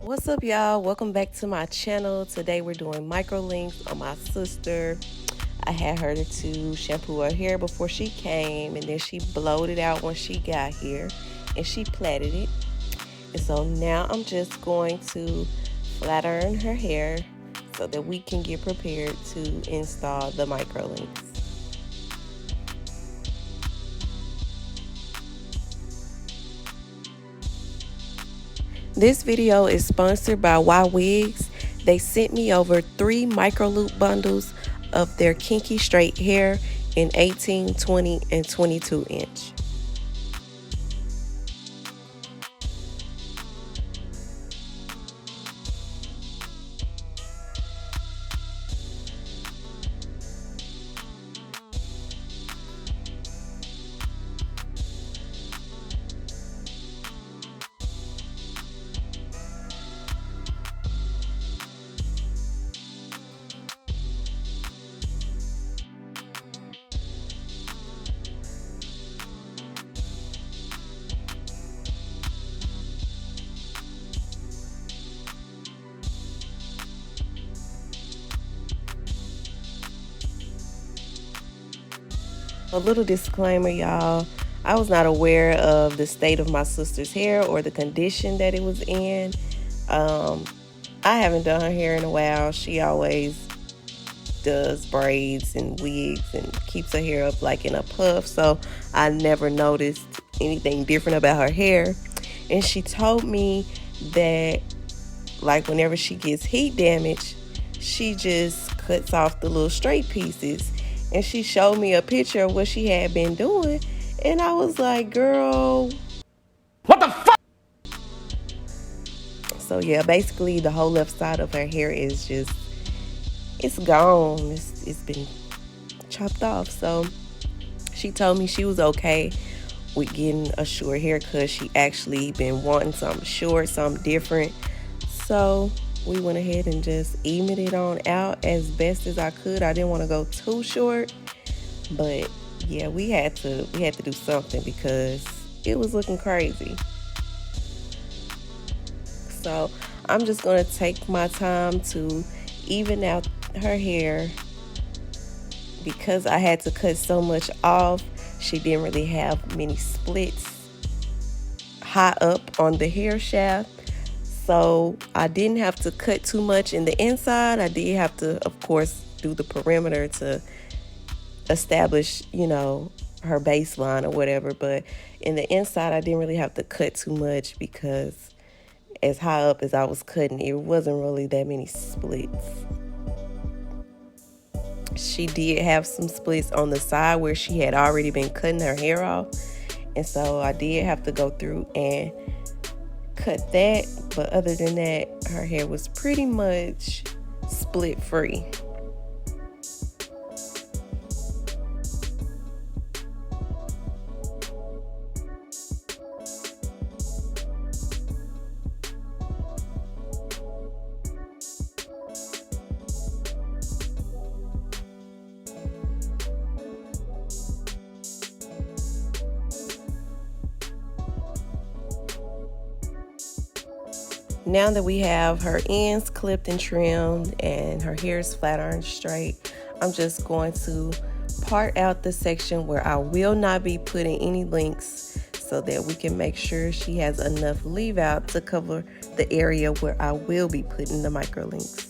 What's up, y'all? Welcome back to my channel. Today we're doing MicroLinks on my sister. I had her to shampoo her hair before she came, and then she blowed it out when she got here, and she plaited it. And so now I'm just going to flat iron her hair so that we can get prepared to install the MicroLinks. This video is sponsored by Ywigs. They sent me over 3 MicroLoop bundles of their Kinky straight hair in 18, 20, and 22 inch. A little disclaimer, y'all. I was not aware of the state of my sister's hair or the condition that it was in. I haven't done her hair in a while. She always does braids and wigs and keeps her hair up like in a puff. So I never noticed anything different about her hair. And she told me that like whenever she gets heat damage, she just cuts off the little straight pieces. And she showed me a picture of what she had been doing. And I was like, girl, What the fuck? so yeah, basically the whole left side of her hair is just, it's gone. It's been chopped off. So she told me she was okay with getting a short haircut. She actually been wanting something short, something different. So we went ahead and just evened it on out as best as I could. I didn't want to go too short, but yeah, we had to do something because it was looking crazy. So I'm just gonna take my time to even out her hair because I had to cut so much off. She didn't really have many splits high up on the hair shaft. So I didn't have to cut too much in the inside. I did have to, of course, do the perimeter to establish, her baseline or whatever. But in the inside, I didn't really have to cut too much because as high up as I was cutting, it wasn't really that many splits. She did have some splits on the side where she had already been cutting her hair off. And so I did have to go through and cut that, but other than that, her hair was pretty much split free. Now that we have her ends clipped and trimmed and her hair is flat ironed straight, I'm just going to part out the section where I will not be putting any links so that we can make sure she has enough leave out to cover the area where I will be putting the MicroLinks.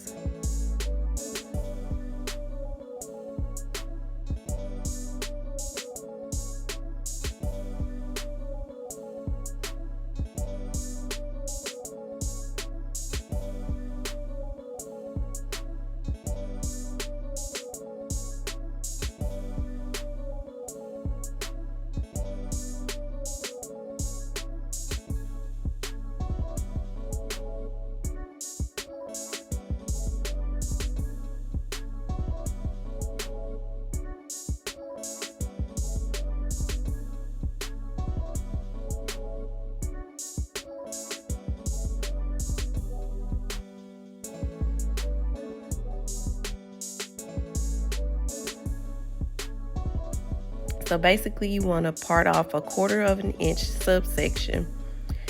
So basically you want to part off 1/4 of an inch subsection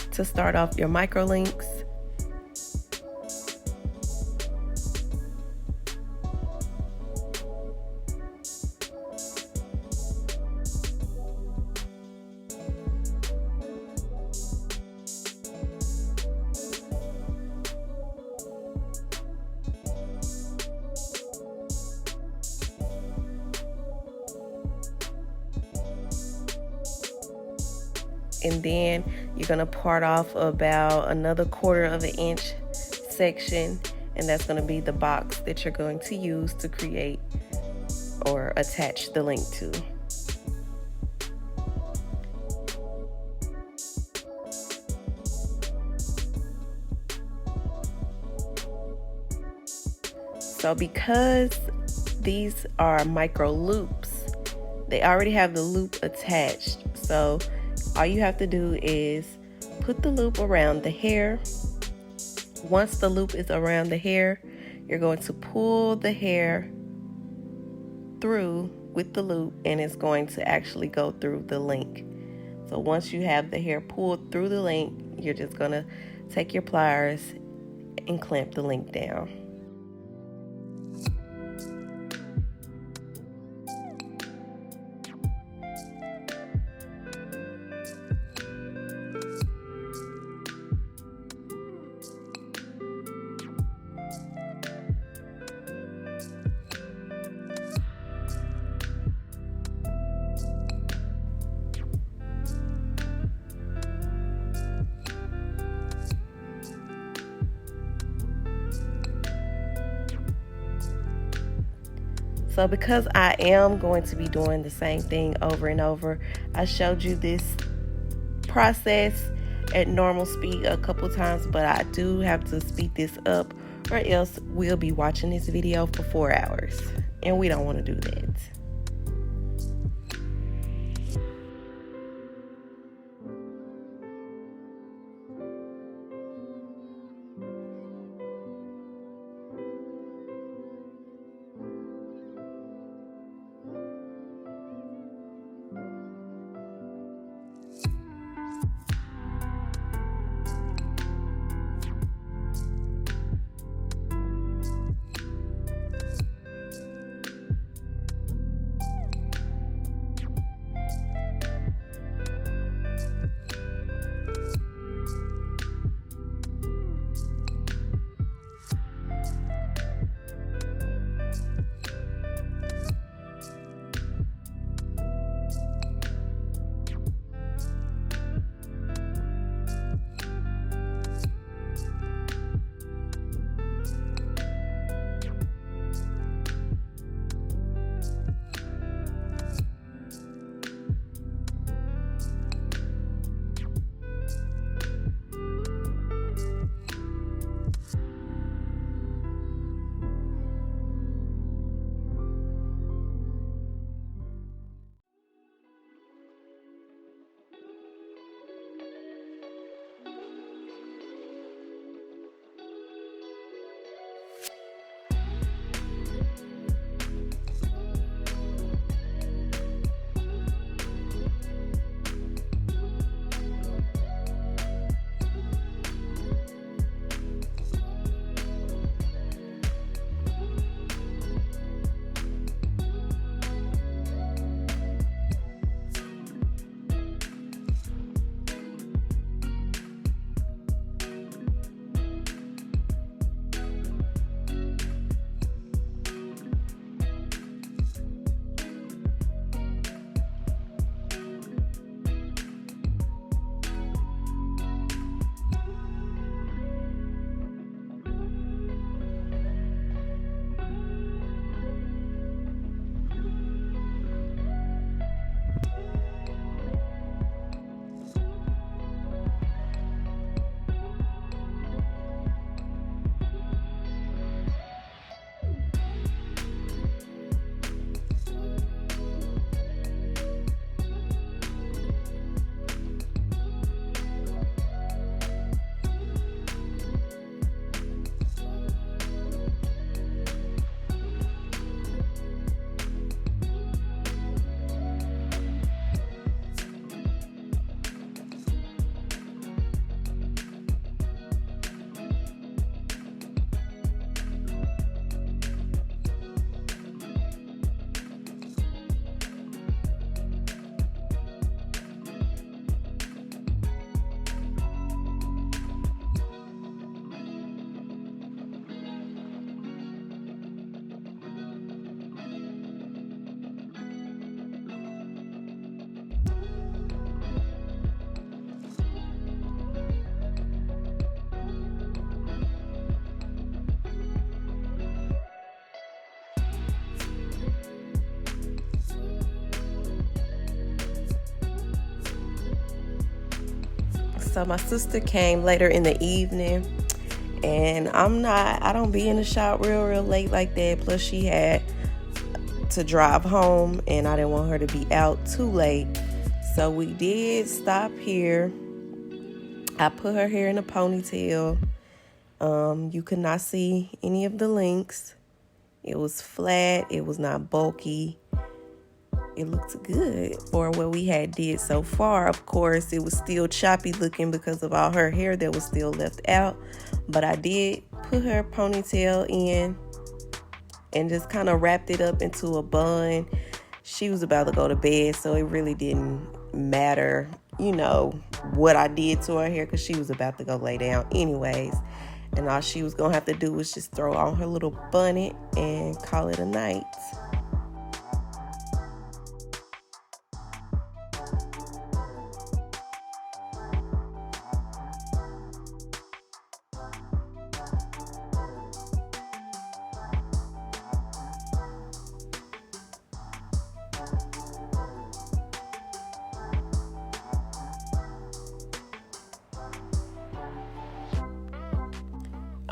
to start off your MicroLinks. and then you're going to part off about another 1/4 of an inch section, and that's going to be the box that you're going to use to create or attach the link to. So because these are micro loops, they already have the loop attached. So all you have to do is put the loop around the hair. Once the loop is around the hair, you're going to pull the hair through with the loop, and it's going to actually go through the link. So once you have the hair pulled through the link, you're just going to take your pliers and clamp the link down. So because I am going to be doing the same thing over and over, I showed you this process at normal speed a couple times, but I do have to speed this up or else we'll be watching this video for 4 hours, and we don't want to do that. So my sister came later in the evening, and I don't be in the shop real late like that. Plus she had to drive home, and I didn't want her to be out too late. So we did stop here. I put her hair in a ponytail. You could not see any of the links. It was flat. It was not bulky. It looked good for what we had did so far. Of course, it was still choppy looking because of all her hair that was still left out. But I did put her ponytail in and just kind of wrapped it up into a bun. She was about to go to bed, so it really didn't matter, what I did to her hair, because she was about to go lay down anyways. And all she was gonna have to do was just throw on her little bonnet and call it a night.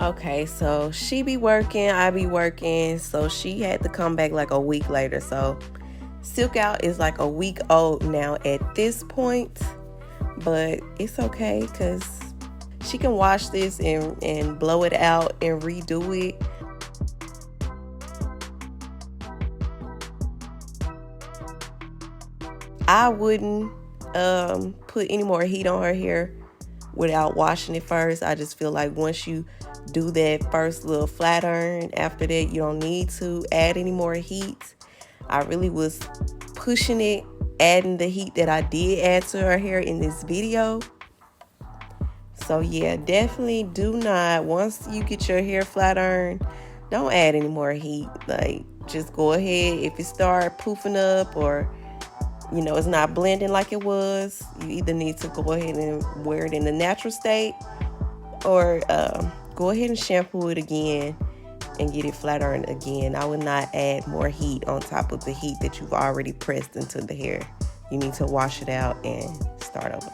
Okay, so she be working, I be working, so she had to come back like a week later. So Silk Out is like a week old now at this point, but it's okay because she can wash this and blow it out and redo it. I wouldn't put any more heat on her hair without washing it first. I just feel like once you do that first little flat iron, after that you don't need to add any more heat. I really was pushing it, adding the heat that I did add to her hair in this video. So yeah, definitely do not, once you get your hair flat iron, don't add any more heat. Like, just go ahead. If it start poofing up or it's not blending like it was, you either need to go ahead and wear it in the natural state, or go ahead and shampoo it again and get it flat ironed again. I would not add more heat on top of the heat that you've already pressed into the hair. You need to wash it out and start over.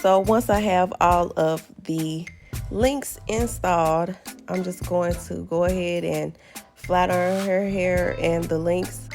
So once I have all of the links installed, I'm just going to go ahead and flat iron her hair and the links.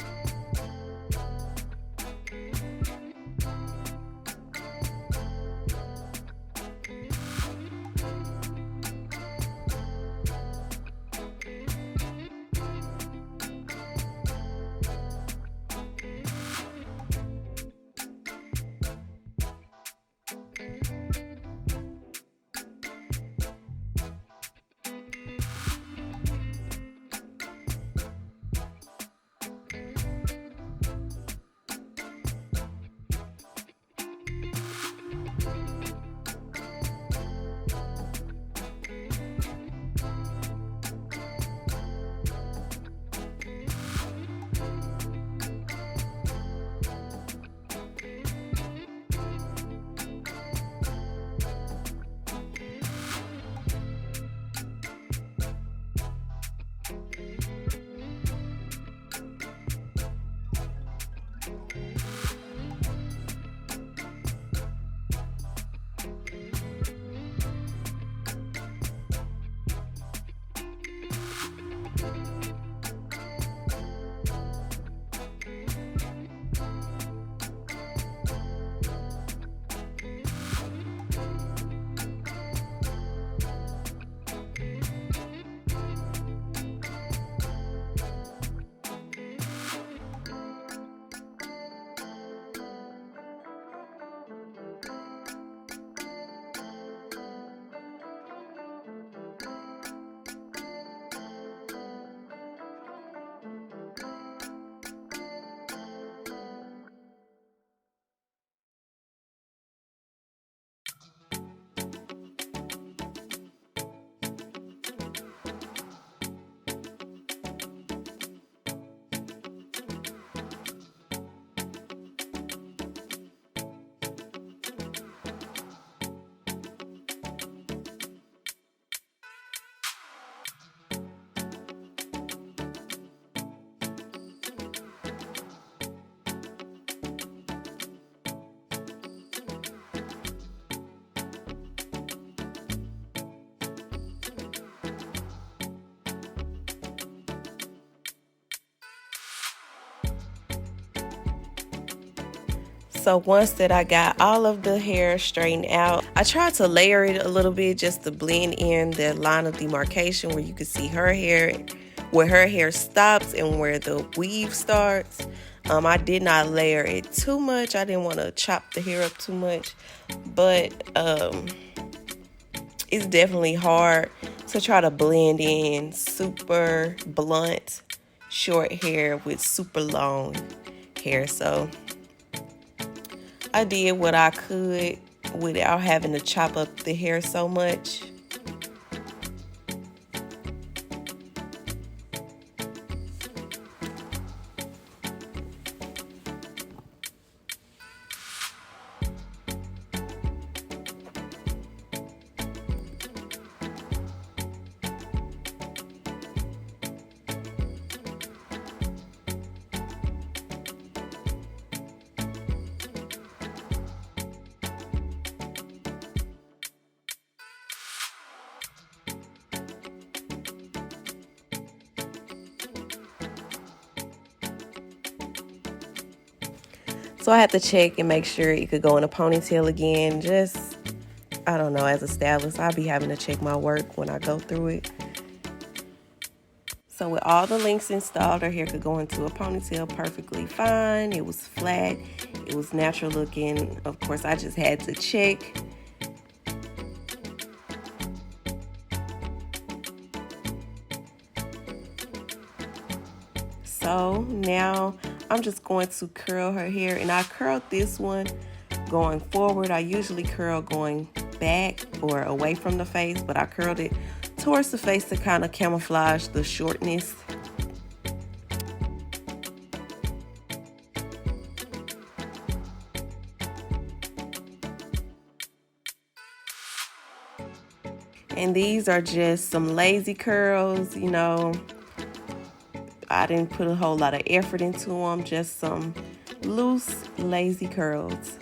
So once that I got all of the hair straightened out, I tried to layer it a little bit just to blend in the line of demarcation where you can see her hair, where her hair stops and where the weave starts. I did not layer it too much. I didn't want to chop the hair up too much, but it's definitely hard to try to blend in super blunt short hair with super long hair. So I did what I could without having to chop up the hair so much. So I had to check and make sure it could go in a ponytail again. Just, I don't know, as a stylist, I'll be having to check my work when I go through it. So with all the links installed, her hair could go into a ponytail perfectly fine. It was flat. It was natural looking. Of course, I just had to check. So now I'm just going to curl her hair, and I curled this one going forward. I usually curl going back or away from the face, but I curled it towards the face to kind of camouflage the shortness. And these are just some lazy curls, you know. I didn't put a whole lot of effort into them, just some loose, lazy curls.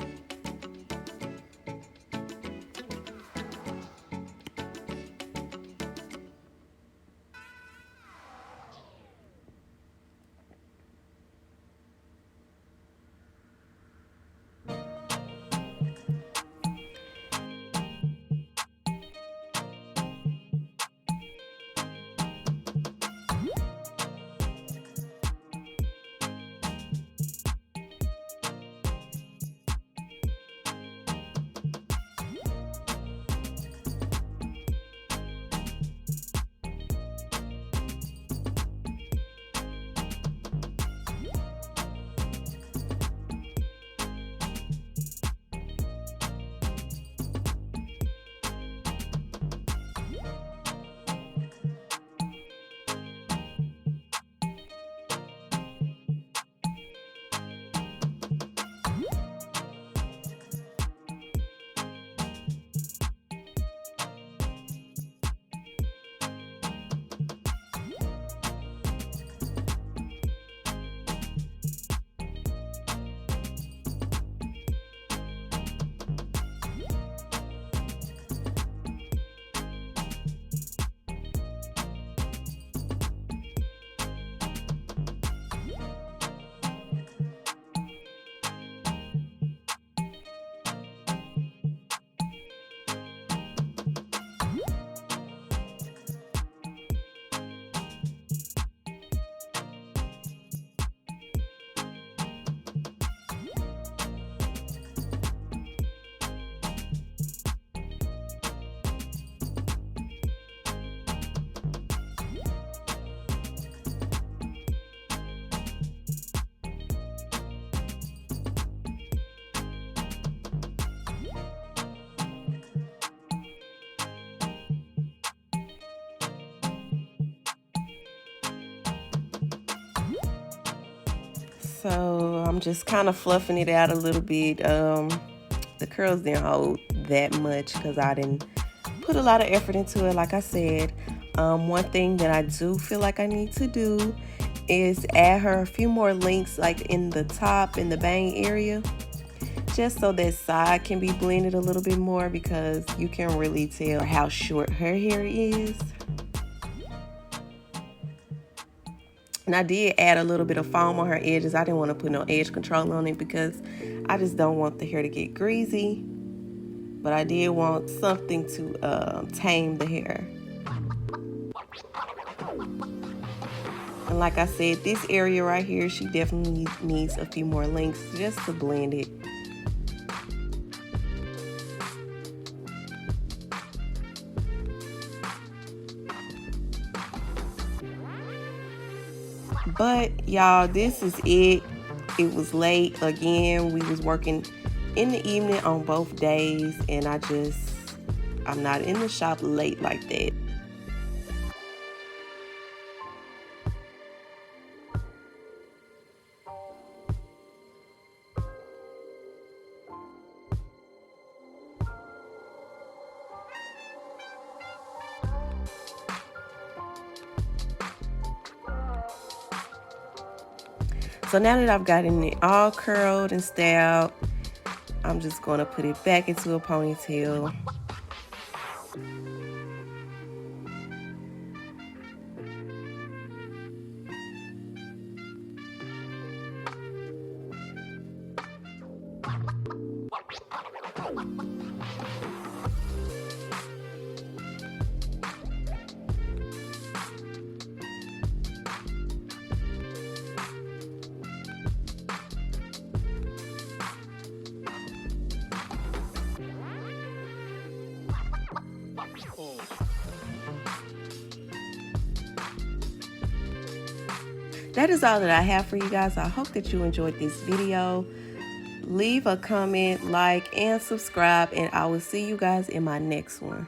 So I'm just kind of fluffing it out a little bit. The curls didn't hold that much because I didn't put a lot of effort into it, like I said. One thing that I do feel like I need to do is add her a few more links, like in the top, in the bang area, just so that side can be blended a little bit more, because you can really tell how short her hair is. And I did add a little bit of foam on her edges. I didn't want to put no edge control on it because I just don't want the hair to get greasy. But I did want something to tame the hair. And like I said, this area right here, she definitely needs a few more links just to blend it. But y'all, this is it. It was late again. We was working in the evening on both days, and I'm not in the shop late like that. So now that I've gotten it all curled and styled, I'm just going to put it back into a ponytail. That is all that I have for you guys. I hope that you enjoyed this video. Leave a comment, like, and subscribe, and I will see you guys in my next one.